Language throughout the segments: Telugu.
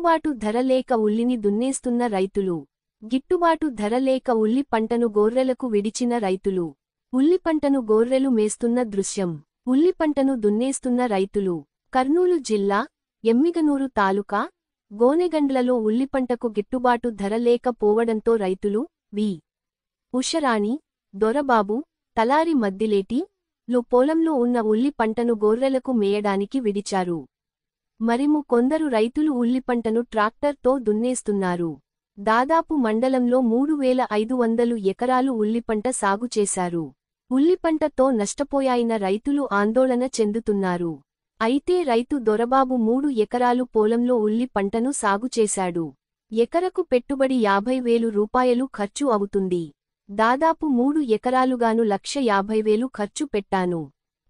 గిట్టుబాటు ధర లేక ఉల్లిని దున్నేస్తున్న రైతులు. గిట్టుబాటు ధర లేక ఉల్లి పంటను గొర్రెలకు విడిచిన రైతులు. ఉల్లి పంటను గొర్రెలు మేస్తున్న దృశ్యం. ఉల్లి పంటను దున్నేస్తున్న రైతులు. కర్నూలు జిల్లా ఎమ్మిగనూరు తాలూకా గోనెగండ్లలో ఉల్లిపంటకు గిట్టుబాటు ధర లేక పోవడంతో రైతులు వి. ఉషరాణి, దొరబాబు, తలారి మద్దిలేటి లో పొలంలో ఉన్న ఉల్లి పంటను గొర్రెలకు మేయడానికి విడిచారు. మరిము కొందరు రైతులు ఉల్లిపంటను ట్రాక్టర్తో దున్నేస్తున్నారు. దాదాపు మండలంలో 3500 ఎకరాలు ఉల్లిపంట సాగు చేశారు. ఉల్లిపంటతో నష్టపోయాయిన రైతులు ఆందోళన చెందుతున్నారు. అయితే రైతు దొరబాబు 3 ఎకరాలు పొలంలో ఉల్లి పంటను సాగు చేశాడు. ఎకరకు పెట్టుబడి 50,000 రూపాయలు ఖర్చు అవుతుంది. దాదాపు 3 ఎకరాలుగాను 1,50,000 ఖర్చు పెట్టాను.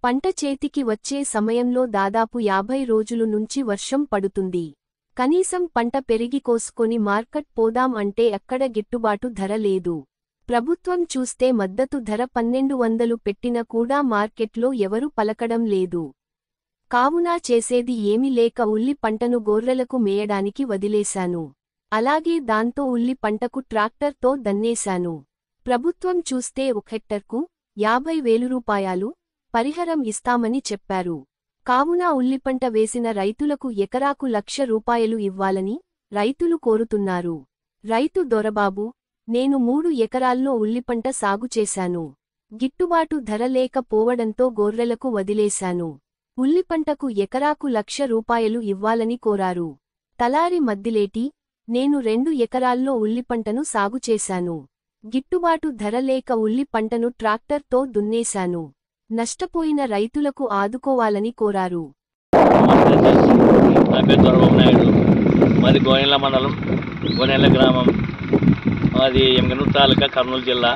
పంట చేతికి వచ్చే సమయంలో దాదాపు 50 రోజులు నుంచి వర్షం పడుతుంది. కనీసం పంట పెరిగి కోసుకొని మార్కెట్ పోదాం అంటే అక్కడ గిట్టుబాటు ధర లేదు. ప్రభుత్వం చూస్తే మద్దతు ధర 1,200 పెట్టినా కూడా మార్కెట్లో ఎవరు పలకడం లేదు. కావున చేసేది ఏమీ లేక ఉల్లి పంటను గొర్రెలకు మేయడానికి వదిలేశాను. అలాగే దాంతో ఉల్లి పంటకు ట్రాక్టర్తో దన్నేశాను. ప్రభుత్వం చూస్తే 1 హెక్టర్కు 50,000 రూపాయలు పరిహారం ఇస్తామని చెప్పారు. కావున ఉల్లిపంట వేసిన రైతులకు ఎకరాకు 1,00,000 రూపాయలు ఇవ్వాలని రైతులు కోరుతున్నారు. రైతు దొరబాబు, నేను 3 ఎకరాల్లో ఉల్లిపంట సాగు చేశాను. గిట్టుబాటు ధర లేక పోవడంతో గొర్రెలకు వదిలేశాను. ఉల్లిపంటకు ఎకరాకు 1,00,000 రూపాయలు ఇవ్వాలని కోరారు. తలారి మద్దిలేటి, నేను 2 ఎకరాల్లో ఉల్లిపంటను సాగు చేశాను. గిట్టుబాటు ధర లేక ఉల్లి పంటను ట్రాక్టర్తో దున్నేశాను. నష్టపోయిన రైతులకు ఆదుకోవాలని కోరారు. నా పేరు దొరబాబు నాయుడు. మాది గోనెల మండలం, గోనెల గ్రామం. మాది ఎమ్మిగనూరు తాలూకా, కర్నూలు జిల్లా.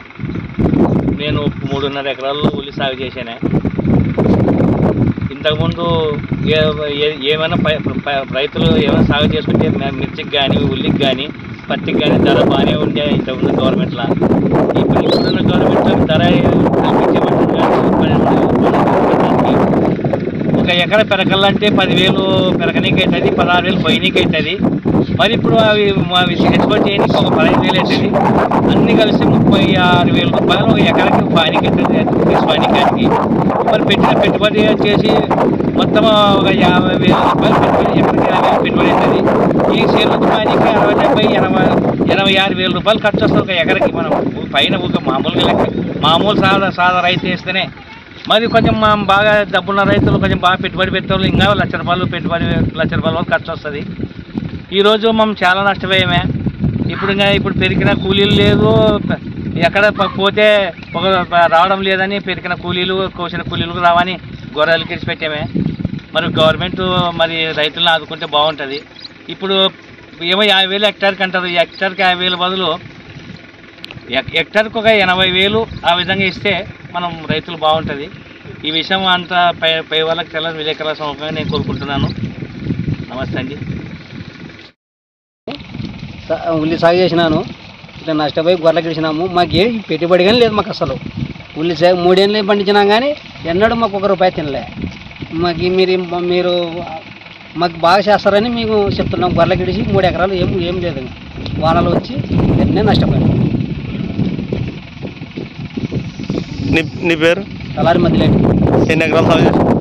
నేను 3.5 ఎకరాల్లో ఉల్లి సాగు చేశాను. ఇంతకుముందు ఏమైనా రైతులు ఏమైనా సాగు చేసుకుంటే మిర్చికి కానీ, ఉల్లికి కానీ, పత్తికి కానీ ధర బాగానే ఉండే ఇంతకుముందు గవర్నమెంట్లో. ఇప్పుడున్న గవర్నమెంట్లో ధర ఒక ఎకరా పెరగాలంటే 10,000 పెరగనీకి అవుతుంది, 16,000 పోయినీకి అవుతుంది. మరి ఇప్పుడు అవి ఎక్స్పోర్ట్ చేయడానికి ఒక 15,000 అవుతుంది. అన్నీ కలిసి 36,000 రూపాయలు ఒక ఎకరాకి పానీకి అవుతుంది తీసుకోవడానికి. మరి పెట్టిన పెట్టుబడి చేసి మొత్తం ఒక 50,000 రూపాయలు పెట్టుబడి, ఎకరాకి 50,000 పెట్టుబడి అవుతుంది. ఈ సేలుకు పానీకి 86,000 రూపాయలు ఖర్చు వస్తుంది ఒక ఎకరాకి. మనం పైన ఒక మామూలుగా లెక్క, మామూలు సాదా రైతు వేస్తేనే. మరి కొంచెం బాగా డబ్బున్న రైతులు కొంచెం బాగా పెట్టుబడి పెట్టేవాళ్ళు ఇంకా 1,00,000 రూపాయలు పెట్టుబడి, 1,00,000 రూపాయల వరకు ఖర్చు వస్తుంది. ఈరోజు మనం చాలా నష్టపోయామే. ఇప్పుడు పెరిగిన కూలీలు లేదు, ఎక్కడ పోతే ఒక రావడం లేదని పెరిగిన కూలీలు, కోసిన కూలీలు రావని గొర్రెలు కిడిచి పెట్టామే. మరి గవర్నమెంట్ మరి రైతులను ఆదుకుంటే బాగుంటుంది. ఇప్పుడు ఏమో 50,000 హెక్టార్కి అంటారు. హెక్టార్కి 50,000 బదులు హెక్టార్కి ఒక 80,000 ఆ విధంగా ఇస్తే మనం రైతులు బాగుంటుంది. ఈ విషయం అంతా పై వాళ్ళకి తెల్లని విలేకరుల సమూహంగా నేను కోరుకుంటున్నాను. నమస్తే అండి. ఉల్లి సాగు చేసినాను. ఇట్లా నష్టపోయి గొర్రెలకు ఇచ్చినాము. మాకు ఏ పెట్టుబడి కానీ లేదు. మాకు అసలు ఉల్లి సాగు 3 ఏళ్ళు పండించినాం కానీ ఎన్నడూ మాకు 1 రూపాయి తినలే. మాకు మీరు మాకు బాగా చేస్తారని మీకు చెప్తున్నాం. గొర్రెలకు ఇడిచి 3 ఎకరాలు ఏం లేదు. వానలు వచ్చి ఎన్నే నష్టపోయాం. నీ పేరు? తలారి మద్దిలేటి. ఎన్ని ఎకరాలు సాగు చేస్తావు?